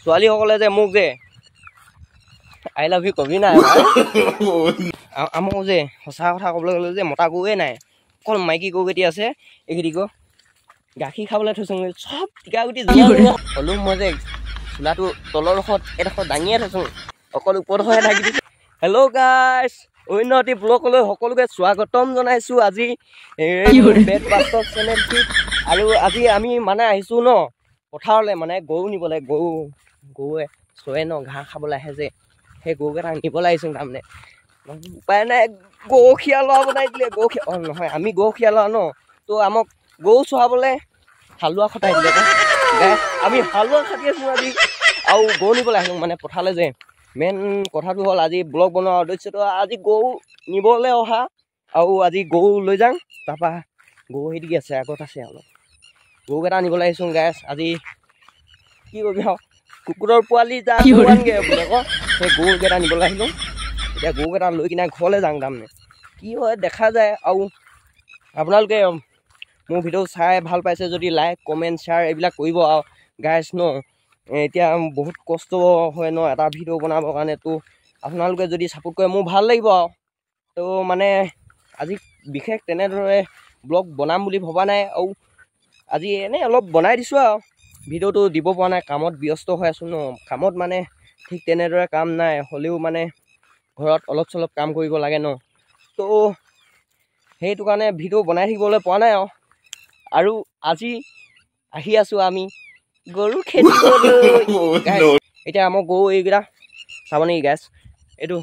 ছোৱালীসকলে যে মোক যে আই লাভ ইউ কবি নাই আমাক যে সঁচা কথা ক'বলৈ গ'লে যে মতা গৰুৱে নাই, অকল মাইকী গৰু কেইটি আছে। এইকেইটি গাখীৰ খাবলৈ থৈছোঁ চব টিকা গুটি হ'লেও মই যে চোলাটো তলৰ ডোখৰত এডোখৰ দাঙিয়ে থৈছোঁ, অকল ওপৰডোখৰহে ঢাকি দিছোঁ। হেল্ল' গাইছ, অন্য এটি ব্লগলৈ সকলোকে স্বাগতম জনাইছোঁ। আজি বেড বাস্তৱ চেনেল আৰু আজি আমি মানে আহিছোঁ ন পথাৰলৈ, মানে গৰু নিবলৈ। গৰুৱে চৰে ন, ঘাঁহ খাবলৈ আহে যে, সেই গৰুকেইটা নিবলৈ আহিছোঁ। তাৰমানে উপায় নাই, গৰখীয়া ল'ৰা বনাই দিলে। নহয়, আমি গৰখীয়া ল'ৰা ন, তো আমাক গৰু চৰাবলৈ হালোৱা খটাই দিলে। আমি হালোৱা খাটি আছোঁ আজি, আৰু গৰু নিবলৈ আহিলোঁ মানে পথাৰলৈ যে। মেইন কথাটো হ'ল আজি ব্লগ বনোৱাৰ উদ্দেশ্যটো আজি গৰু নিবলৈ অহা, আৰু আজি গৰু লৈ যাওঁ। তাৰপৰা গৰু হেৰি আছে, আগত আছে অলপ গৰুকেইটা নিবলৈ আহিছোঁ গাইছ। আজি কি কৰিবি আৰু, কুকুৰৰ পোৱালি যা আনগে বোলে আকৌ, সেই গৰুকেইটা নিবলৈ আহিলোঁ। এতিয়া গৰুকেইটা লৈ কিনে ঘৰলৈ যাওঁ। তাৰমানে কি হয় দেখা যায়। আৰু আপোনালোকে মোৰ ভিডিঅ' চাই ভাল পাইছে যদি লাইক কমেণ্ট শ্বেয়াৰ এইবিলাক কৰিব আৰু গাইছ ন। এতিয়া বহুত কষ্ট হয় ন এটা ভিডিঅ' বনাবৰ কাৰণে, তো আপোনালোকে যদি ছাপোৰ্ট কৰে মোৰ ভাল লাগিব আৰু। তো মানে আজি বিশেষ তেনেদৰে ব্লগ বনাম বুলি ভবা নাই, আৰু আজি এনেই অলপ বনাই দিছোঁ আৰু ভিডিঅ'টো দিব পৰা নাই, কামত ব্যস্ত হৈ আছোঁ ন। কামত মানে ঠিক তেনেদৰে কাম নাই, হ'লেও মানে ঘৰত অলপ চলপ কাম কৰিব লাগে ন, তো সেইটো কাৰণে ভিডিঅ' বনাই থাকিবলৈ পোৱা নাই আৰু আজি আহি আছোঁ আমি গৰু খেদিবলৈ। এতিয়া আমাৰ গৰু এইকেইটা চাব নেকি গাইছ, এইটো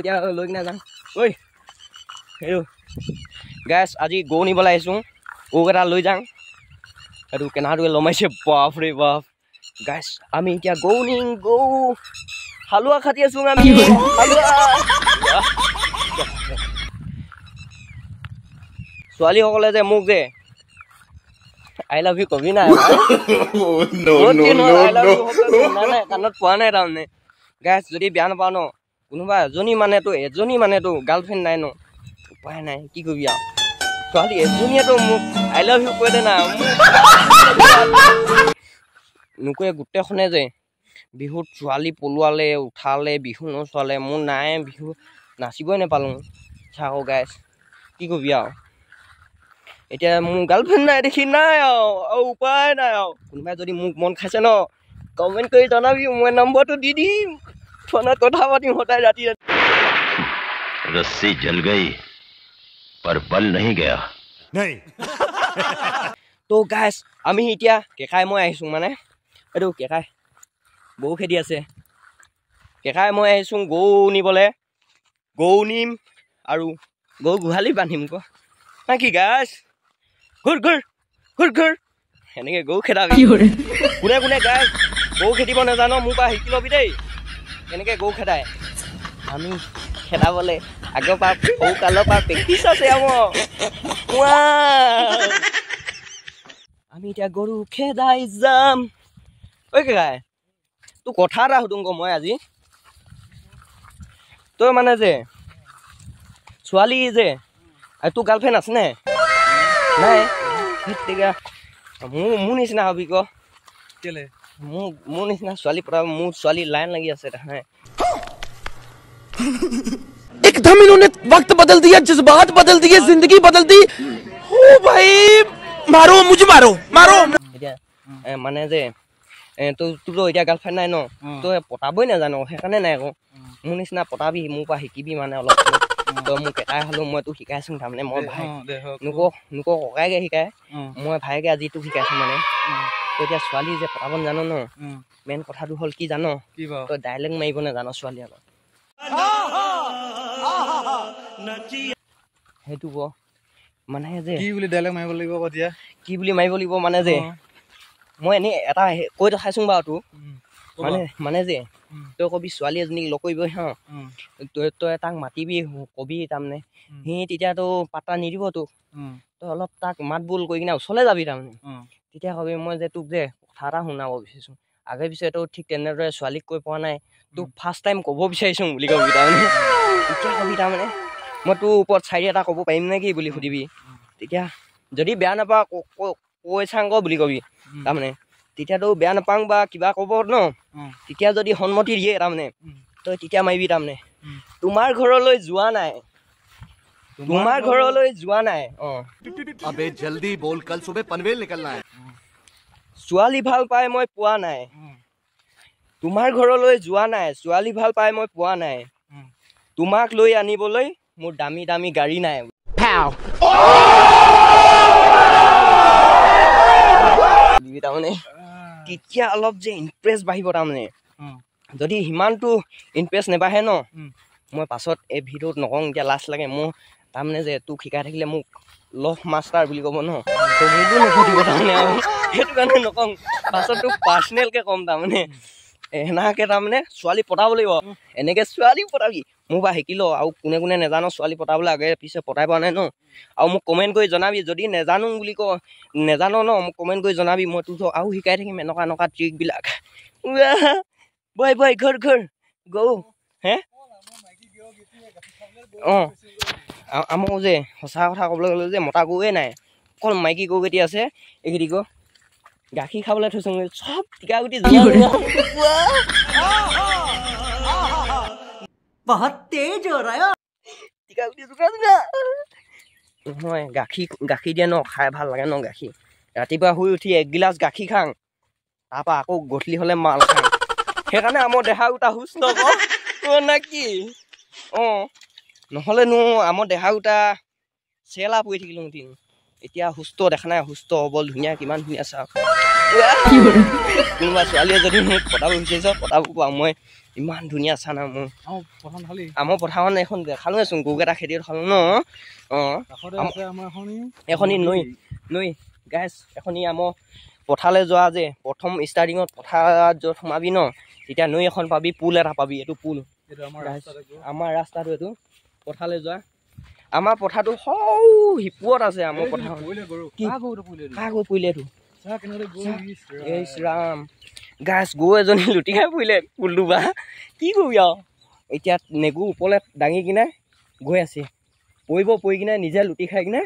এতিয়া লৈ কিনে যাওঁ। ঐ এইটো গাইছ, আজি গৰু নিবলৈ আহিছোঁ, গৰুকেইটা লৈ যাওঁ। এইটো কেনেকৈ লমাইছে, বাপ ৰে বাপ গাইছ। আমি এতিয়া গৰু নিম, গৰু হালোৱা খাটি আছোঁ আমি। ছোৱালীসকলে যে মোক যে আই লাভ ইউ কবি নাই, নাই কাণত পোৱা নাই তাৰমানে গাইছ। যদি বেয়া নাপাওঁ ন, কোনোবা এজনী মানেতো গাৰ্লফ্ৰেণ্ড নাই ন, উপায় নাই, কি কৰিবি আৰু। ছোৱালী এজনীয়েতো মোক আই লাভ ইউ কৈ দে না, নোকোৱে গোটেইখনে যে বিহুত ছোৱালী পলোৱালে উঠালে, বিহু নচোৱালে, মোৰ নাই বিহু নাচিবই নাপালোঁ। চাওঁ গাইছ কি কৰিবি আৰু, এতিয়া মোৰ গাৰ্লফ্ৰেণ্ড নাই দেখি নাই আৰু উপায় নাই আৰু। কোনোবাই যদি মোক মন খাইছে ন কমেণ্ট কৰি জনাবি, মই নম্বৰটো দি দিম, ফোনত কথা পাতিম সদায় ৰাতি। रस्सी जल गई पर बल नहीं गया। তো গাইছ আমি এতিয়া কেকাই মই আহিছোঁ, মানে এইটো কেকাই গৰু খেদি আছে। কেকাই মই আহিছোঁ গৰু নিবলৈ, গৰু নিম আৰু গৰু গোহালি বান্ধিম না কি গাইছ। ঘূৰ এনেকৈ গৰু খেদাবি। কোনে গাইছ গৰু খেদিব নাজানো, মোৰ পৰা শিকি ল'বি দেই এনেকৈ গৰু খেদাই। আমি খেদাবলৈ আগৰ পৰা সৰু কালৰ পৰা প্ৰেক্টিচ আছে আমাৰ। আমি এতিয়া গৰু খেদাই যাম। ঐ কেকাই তোৰ কথা এটা সুধোঁ মই আজি, তই মানে যে ছোৱালী যে তোৰ গাৰ্লফ্ৰেণ্ড আছেনে নাই? মোৰ নিচিনা হবি ক, কেলে মোৰ নিচিনা ছোৱালী পতা, মোৰ ছোৱালী লাইন লাগি আছে দেখা। एकदम इन्होंने वक्त बदल दिया, जज्बात बदल दिए, जिंदगी बदल दी। ओ भाई मारो मुझे, मारो। এতিয়া মানে যে তোৰতো এতিয়া গাৰ্লফ্ৰেণ্ড নাই ন, তই পতাবই নাজানো, সেইকাৰণে নাই আকৌ। মোৰ নিচিনা পতাবি, মোৰ পৰা শিকিবি মানে অলপ। তই মোক কেকাই হ'লেও মই তোক শিকাইছোঁ, তাৰমানে মই ভাই নোক ককাইকে শিকাই, মই ভাইকে আজি তোক শিকাইছোঁ। মানে তই এতিয়া ছোৱালী যে পতাব নাজানো ন, মেইন কথাটো হ'ল কি জানো, তই ডাইলেক্ট মাৰিব নাজানো ছোৱালী আগত, সেইটো ক মানে যে কি বুলি ডাইলেক্ট মাৰিব লাগিব, কি বুলি মাৰিব লাগিব মানে যে মই এনেই এটা কৈ দেখাইছোঁ বাৰু তোক। মানে যে তই কবি ছোৱালী এজনীক লগ কৰিবি হা, তই তাক মাতিবি কবি, তাৰমানে সি তেতিয়াতো পাত্তা নিদিব তোক। তই অলপ তাক মাত বোল কৰি কিনে ওচৰলৈ যাবি, তাৰমানে তেতিয়া কবি মই যে তোক যে কথা এটা শুনাব বিচাৰিছোঁ, আগে পিছেতো ঠিক তেনেদৰে ছোৱালীক কৈ পোৱা নাই, তোক ফাৰ্ষ্ট টাইম ক'ব বিচাৰিছোঁ বুলি কবি। তাৰমানে তেতিয়া কবি তাৰমানে মই তোৰ ওপৰত চাৰি এটা ক'ব পাৰিম নে কি বুলি সুধিবি। তেতিয়া যদি বেয়া নাপাওঁ কৈ চাং ক বুলি কবি, তাৰমানে তেতিয়াতো বেয়া নাপাওঁ বা কিবা ক'ব ন তেতিয়া যদি সন্মতি দিয়ে তাৰমানে তই তেতিয়া মাৰিবি তাৰমানে তোমাৰ ঘৰলৈ যোৱা নাই তোমাৰ ঘৰলৈ যোৱা নাই अबे जल्दी बोल कल सुबह पनवेल निकलना है ছোৱালী ভাল পাই মই পোৱা নাই তোমাৰ ঘৰলৈ যোৱা নাই ছোৱালী ভাল পাই মই পোৱা নাই তোমাক লৈ আনিবলৈ মোৰ দামী দামী গাড়ী নাই তাৰমানে তেতিয়া অলপ যে ইম্প্ৰেছ বাঢ়িব তাৰমানে যদি সিমানটো ইম্প্ৰেছ নেবাঢ়ে ন মই পাছত এই ভিডিঅ'ত নকওঁ এতিয়া লাজ লাগে মোৰ তাৰমানে যে তোক শিকাই থাকিলে মোক লভ মাষ্টাৰ বুলি ক'ব ন তো মোকো নুসুধিব তাৰমানে আৰু সেইটো কাৰণে নকওঁ পাছত তোক পাৰ্চনেলকৈ ক'ম তাৰমানে এনেকৈ তাৰমানে ছোৱালী পতাব লাগিব এনেকৈ ছোৱালী পতাবি মোৰ পৰা শিকি ল আৰু কোনে কোনে নেজানো ছোৱালী পতাবলৈ আগে পিছে পতাই পোৱা নাই ন আৰু মোক কমেণ্ট কৰি জনাবি যদি নেজানো বুলি নেজানো ন মোক কমেণ্ট কৰি জনাবি মই তোক আৰু শিকাই থাকিম এনেকুৱা এনেকুৱা ট্ৰিকবিলাক বই বই ঘৰ ঘৰ গৌ হে আমাৰ যে সঁচা কথা ক'বলৈ গ'লে যে মতা গৰুৱে নাই অকল মাইকী গৰু কেইটি আছে এইকেইটি গৰু গাখীৰ খাবলৈ থৈছোঁ চব টিকা গুটি নহয় গাখীৰ দিয়ে ন খাই ভাল লাগে ন গাখীৰ ৰাতিপুৱা শুই উঠি 1 গিলাচ গাখীৰ খাওঁ তাৰপৰা আকৌ গধূলি হ'লে মাল খাওঁ সেইকাৰণে আমাৰ দেহা গোটা সুস্থ নে কি নহ'লেনো আমাৰ দেহা গোটা চেলা পৰি থাকিলোহেঁতেন এতিয়া সুস্থ দেখা নাই সুস্থ সবল ধুনীয়া কিমান ধুনীয়া চাওক কোনোবা ছোৱালীয়ে যদি মোক পতাব বিচাৰিছ পতাব পাওঁ মই ইমান ধুনীয়া চা না মোৰ আমাৰ পথাৰখন এখন দেখালোঁচোন গৰুকেইটা খেতি খালোঁ ন এখনি নৈ গাইছ এখনি আমাৰ পথাৰলৈ যোৱা যে প্ৰথম ষ্টাৰ্টিঙত পথাৰত য'ত সোমাবি ন তেতিয়া নৈ এখন পাবি পুল এটা পাবি এইটো পুল আমাৰ ৰাস্তাটো এইটো পথাৰলৈ যোৱা আমাৰ পথাৰটো সৌ হিপুৱত আছে আমাৰ পথাৰখন কাৰ গৰু পৰিলেতো ৰাম গাছ গৰু এজনী লুটি খাই পৰিলে পুলটো বা কি কৰিবি আৰু এতিয়া নেগু ওপৰলৈ দাঙি কিনে গৈ আছে পৰি কিনে নিজে লুটি খাই কিনে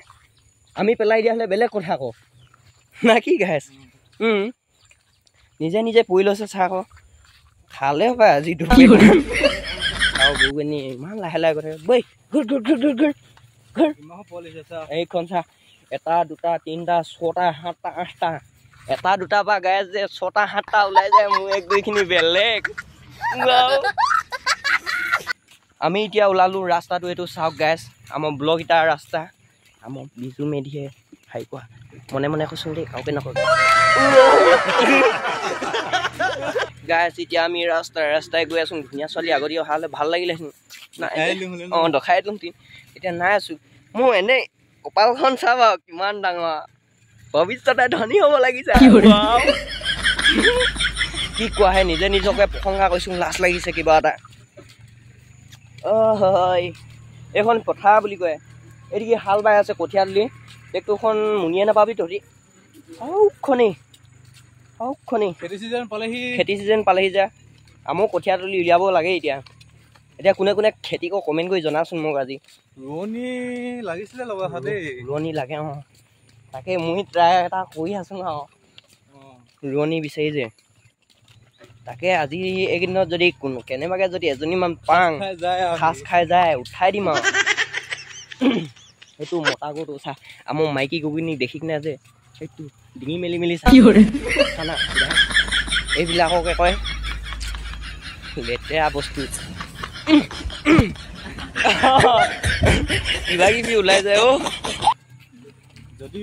আমি পেলাই দিয়া হ'লে বেলেগ কথা আকৌ না কি গাছ নিজে নিজে পৰি লৈছে চাহ আকৌ খালে পাই আজি আৰু গৰুজনী ইমান লাহে লাহে কথা বৈ ঘূৰ ঘূৰ ঘূৰ ঘূৰ ঘূৰ ঘূৰ এইখন চাহ 1 2 3 4 5 7 8টা 1 2 পৰা গাই যে 6টা 7টা ওলাই যায় মোৰ 1 2 খিনি বেলেগ আমি এতিয়া ওলালোঁ ৰাস্তাটো এইটো চাওক গাইছ আমাৰ ব্লগ ইটাৰ ৰাস্তা আমাৰ বিজু মেধিয়ে হাই কোৱা মনে মনে কৈছোঁ দেই কাউকে নকওঁ গাইছ এতিয়া আমি ৰাস্তাই গৈ আছোঁ ধুনীয়া ছোৱালী আগতে অহা হ'লে ভাল লাগিলেহেঁতেন দেখাই দিলোঁহেঁতেন এতিয়া নাই আছোঁ মোৰ এনেই কপালখন চাব আৰু কিমান ডাঙৰ ভৱিষ্যতে ধনী হ'ব লাগিছে কি কোৱাহে নিজে নিজকে প্ৰশংসা কৰিছোঁ লাজ লাগিছে কিবা এটা হয় এইখন পথাৰ বুলি কয় এইটো হাল বাই আছে কঠীয়া তুলি ট্ৰেক্টৰখন মুনিয়ে নাপাবি তহঁতি খেতি চিজন পালেহি যে আমাক কঠীয়া তুলি উলিয়াব লাগে এতিয়া কোনে কোনে খেতি কৰ কমেণ্ট কৰি জনাচোন মোক আজি ৰোৱনী লাগিছিলে লগা দেই ৰোৱনী লাগে তাকে মই ট্ৰাই এটা কৰি আছোঁ ৰোৱনী বিচাৰি যে তাকে আজি এইকেইদিনত যদি কেনেবাকৈ যদি এজনীমান পাওঁ সাজ খাই যায় উঠাই দিম আৰু সেইটো মতা গৰুটো চা আমাৰ মাইকী গৰুজনী দেখি কিনে যে সেইটো ডিঙি মেলি চা না এইবিলাককে কয় লেতেৰা বস্তু কিবা কিবি ওলাই যায় যদি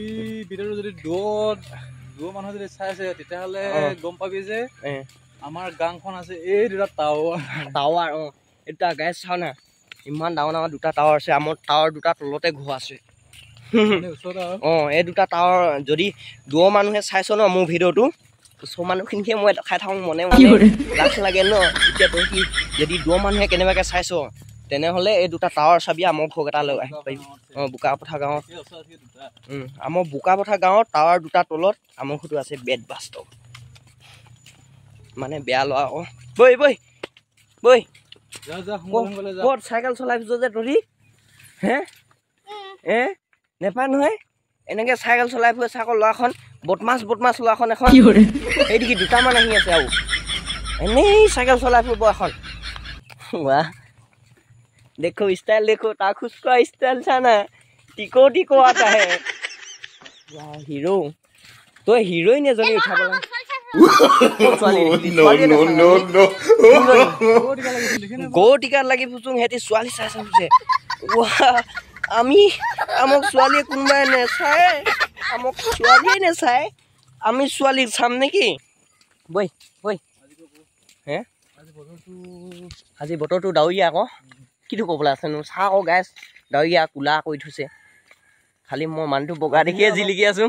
ভিডিঅ'টো যদি দূৰ মানুহ যদি চাইছে তেতিয়াহ'লে গম পাবি যে আমাৰ গাঁওখন আছে এই 2টা টাৱাৰ এই 2টা গাইছ চাওঁ না ইমান ডাঙৰ 2টা টাৱাৰ আছে আমাৰ টাৱাৰ 2টা তলতে ঘৰ আছে এই 2টা টাৱাৰ যদি দূৰৰ মানুহে চাইছ ন মোৰ ভিডিঅ'টো ওচৰ মানুহখিনিকে মই দেখাই থাকোঁ মনে লাজ লাগে ন এতিয়া তহঁতি যদি দূৰৰ মানুহে কেনেবাকৈ চাইছ তেনেহ'লে এই 2টা টাৱাৰ চাবি আমাৰ ঘৰকেইটালৈ আহিব পাৰিবি বোকাপথাৰ গাঁৱত আমাৰ বোকাপথাৰ গাঁৱত টাৱাৰ 2টা তলত আমাৰ ঘৰটো আছে বেড বাস্তৱ মানে বেয়া লোৱা বৈ ক'ত চাইকেল চলাইছ যে তহঁতি নেপায় নহয় এনেকৈ চাইকেল চলাই ফুৰে চাকৰ ল'ৰাখন বদমাছ ল'ৰাখন এখন এইদিকে দুটামান আহি আছে আৰু এনেই চাইকেল চলাই ফুৰিব এখন वाह देखो स्टाइल देखो ताकुस का स्टाइल था ना टिको आता है वाह हीरो तो हीरोइन एजनी उठा बोला गो टिकार লাগি ফুচুং হেতি সোৱালি চাই চাইছে वाह আমি আমক সোৱালিয়ে কোনবাই নেছাই আমক সোৱালিয়ে নেছাই আমি সোৱালি চাম নেকি বই হে আজি বতৰটো ডাৱৰীয়া আকৌ কিটো ক'বলৈ আছেনো চাহ আকৌ গাইছ ডাৱৰীয়া কোলা কৰি থৈছে খালি মই মানুহটো বগা দেখিয়ে জিলিকি আছো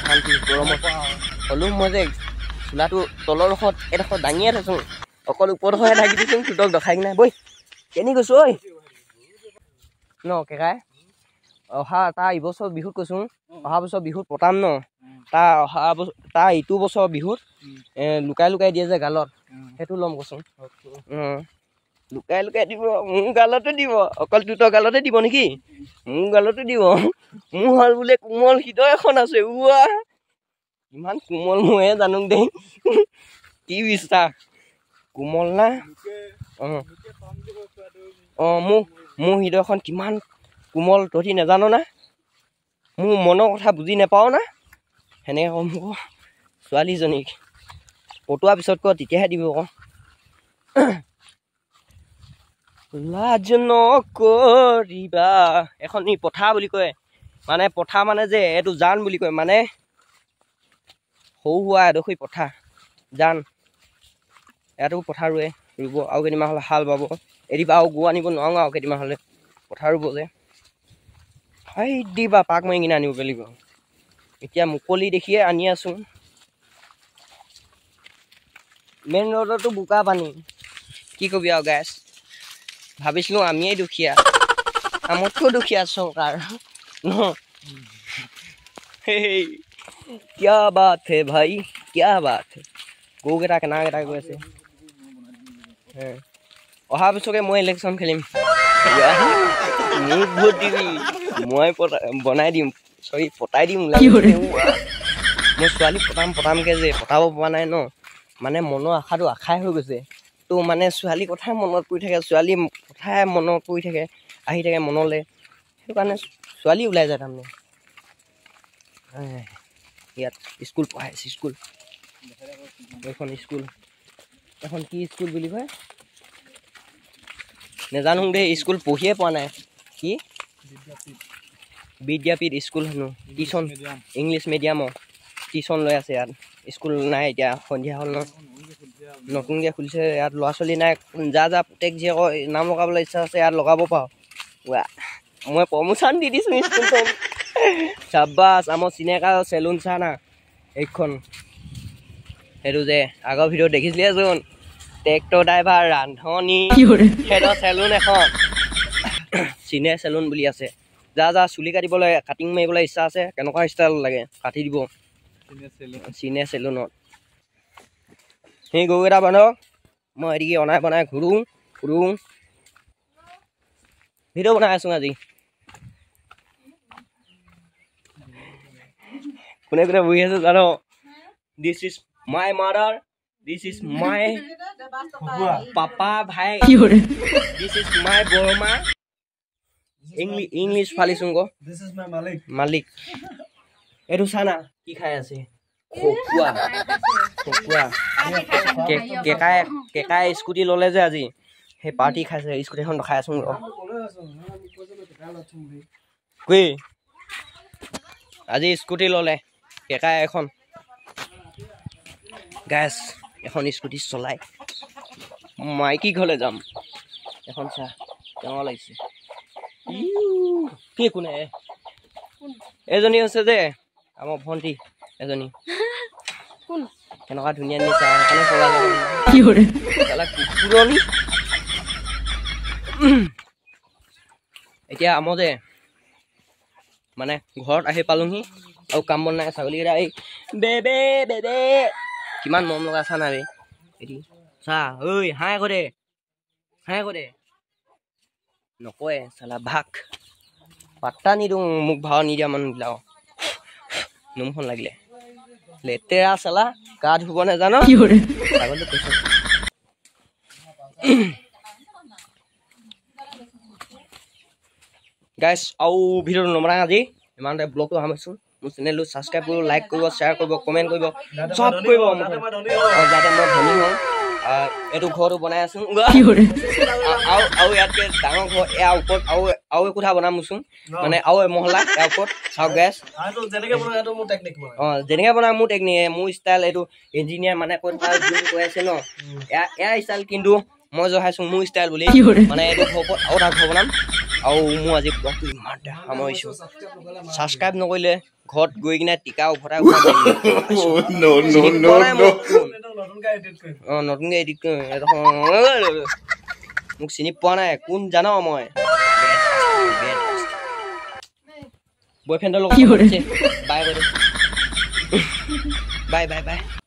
শান্তি গৰমত হ'লেও মই যে চোলাটো তলৰ ডোখৰত এডোখৰ দাঙিয়ে থৈছোঁ অকল ওপৰডোখৰহে ঢাকি দিছোঁ তোক দেখাই নাই বৈ কেনি কৈছোঁ ঐ ন কেকাই অহা তাৰ ইবছৰ বিহুত কৈছোঁ অহা বছৰ বিহুত পতাম ন তাৰ ইটো বছৰ বিহুত লুকাই দিয়ে যে গালত সেইটো ল'ম কৈছোঁ লুকাই দিব মোৰ গালতো দিব অকল দুটা গালতে দিব নেকি মোৰ গালতো দিব মোৰ হ'ল বোলে কোমল হৃদয় এখন আছে উৱা ইমান কোমল ময়ে জানো দেই কি বিশ্বাস কোমল না মোৰ হৃদয়খন কিমান কোমল তহঁতি নাজানো না মোৰ মনৰ কথা বুজি নাপাওঁ না সেনেকৈ কওঁ মোক ছোৱালীজনীক পটোৱাৰ পিছত ক তেতিয়াহে দিব আকৌ লাজ নকৰিবা এখন ই পথা বুলি কয় মানে পথা মানে যে এইটো জান বুলি কয় মানে সৰু হোৱা এডোখৰি পথা জান ইয়াতো পথা ৰুব আৰু কেইদিনমান হ'লে হাল বাব এদিবা আৰু গৰু আনিব নোৱাৰোঁ আৰু কেইদিনমান হ'লে পথা ৰুব যে সেই দিবা পাক মাৰি কিনে আনিব পাৰিব এতিয়া মুকলি দেখিয়ে আনি আছোঁ মেইন ৰোডতো বোকা পানী কি কবি আৰু গাইছ ভাবিছিলোঁ আমিয়েই দুখীয়া আমতকৈ দুখীয়া চৰকাৰ ন क्या बात है भाई क्या बात है গৰুকেইটা কেনেকেইটা গৈ আছে অহা বছৰকে মই ইলেকশ্যন খেলিম মোক ভোট দিবি মই বনাই দিম পতাই দিম মই ছোৱালী পতামকৈ যে পতাব পৰা নাই ন মানে মনৰ আশাটো আশাই হৈ গৈছে তো মানে ছোৱালী কথাই মনত পৰি থাকে ছোৱালী কথাই মনত পৰি থাকে আহি থাকে মনলৈ সেইটো কাৰণে ছোৱালী ওলাই যায় তাৰমানে ইয়াত স্কুল পঢ়াইছে স্কুল এইখন স্কুল এখন কি স্কুল বুলি কয় নাজানো দেই স্কুল পঢ়িয়ে পোৱা নাই কি বিদ্যাপীঠ স্কুল হেনো টিউশ্যন ইংলিছ মিডিয়ামৰ টিউশ্যন লৈ আছে ইয়াত স্কুল নাই এতিয়া সন্ধিয়া হ'ল ন নতুনকৈ খুলিছে ইয়াত ল'ৰা ছোৱালী নাই যা পুতেক জীয়েকৰ নাম লগাবলৈ ইচ্ছা আছে ইয়াত লগাব পাৰোঁ মই প্ৰমোশ্যন দি দিছোঁ স্কুলখন চাব্বাছ আমাৰ চিনেকা চেলুন চা না এইখন সেইটো যে আগৰ ভিডিঅ'ত দেখিছিলেচোন ট্ৰেক্টৰ ড্ৰাইভাৰ ৰান্ধনি সেইটো চেলুন এখন চিনে চেলুন বুলি আছে যা চুলি কাটিবলৈ কাটিং মাৰিবলৈ ইচ্ছা আছে কেনেকুৱা ষ্টাইল লাগে কাটি দিব চিনে চেলুনত সেই গৰুকেইটা বান্ধক মই এদিকে বনাই ঘূৰোঁ ভিডিঅ' বনাই আছোঁ আজি কোনে বহি আছোঁ জানো this is my mother this is my papa ভাই দিছ ইজ মাই বৰমা ইংলিছ ফালিছোঁ ক মালিক এইটো চানা কি খাই আছে খকুৱা কেকাই স্কুটি ল'লে যে আজি সেই পাৰ্টি খাইছে স্কুটিখন দেখাই আছোঁ কি আজি স্কুটি ল'লে কেকাই এখন গেছ এখন স্কুটি চলাই মাইকী ঘৰলৈ যাম এখন চা কেনেকুৱা লাগিছে কি কোনে এজনী হৈছে যে আমাৰ ভণ্টি এজনী কেনেকুৱা ধুনীয়া নিচা কুকুৰণী এতিয়া আমাৰ যে মানে ঘৰত আহি পালোহি আৰু কাম বন নাই ছাগলীকেইটা এই বেবে কিমান মৰম লগা চা নাই এটি চা ঐ হাঁহ কৰে নকয় চালা ভাগ পাত্তা নিদিওঁ মোক ভাও নিদিয়া মানুহবিলাক নোমখন লাগিলে লেতেৰা চালা গা ধুব নাজানো ছাগলী কৈছো গাইছ আৰু ভিডিঅ'টো নবনাই আজি ইমানতে ব্লগটো সামৰিছোঁ মোৰ চেনেলটো ছাবস্ক্ৰাইব কৰিব লাইক কৰিব শ্বেয়াৰ কৰিব কমেণ্ট কৰিব চব কৰিব যাতে মই ধনী হওঁ এইটো ঘৰটো বনাই আছো আৰু ইয়াতকৈ ডাঙৰ ঘৰ ইয়াৰ ওপৰত আৰু একোঠা বনামচোন মানে আৰু মহলা ইয়াৰ ওপৰত চাওক গেছ যেনেকৈ বনাই মোৰ টেকনিক মোৰ ষ্টাইল এইটো ইঞ্জিনিয়াৰ মানে কৈ আছে ন এয়া ষ্টাইল কিন্তু মই জহাইছোঁ মোৰ ষ্টাইল বুলি মানে এইটো ঘৰ ওপৰত আৰু এটা ঘৰ বনাম আৰু মোৰ আজি ব্লগটো ইমানতে সামৰিছোঁ ছাবস্ক্ৰাইব নকৰিলে ঘৰত গৈ কিনে টিকা উভতাই নতুনকৈ এডিট কৰিম মোক চিনি পোৱা নাই কোন জানো মই বয়ফ্ৰেণ্ডৰ লগত বাই বাই বাই বাই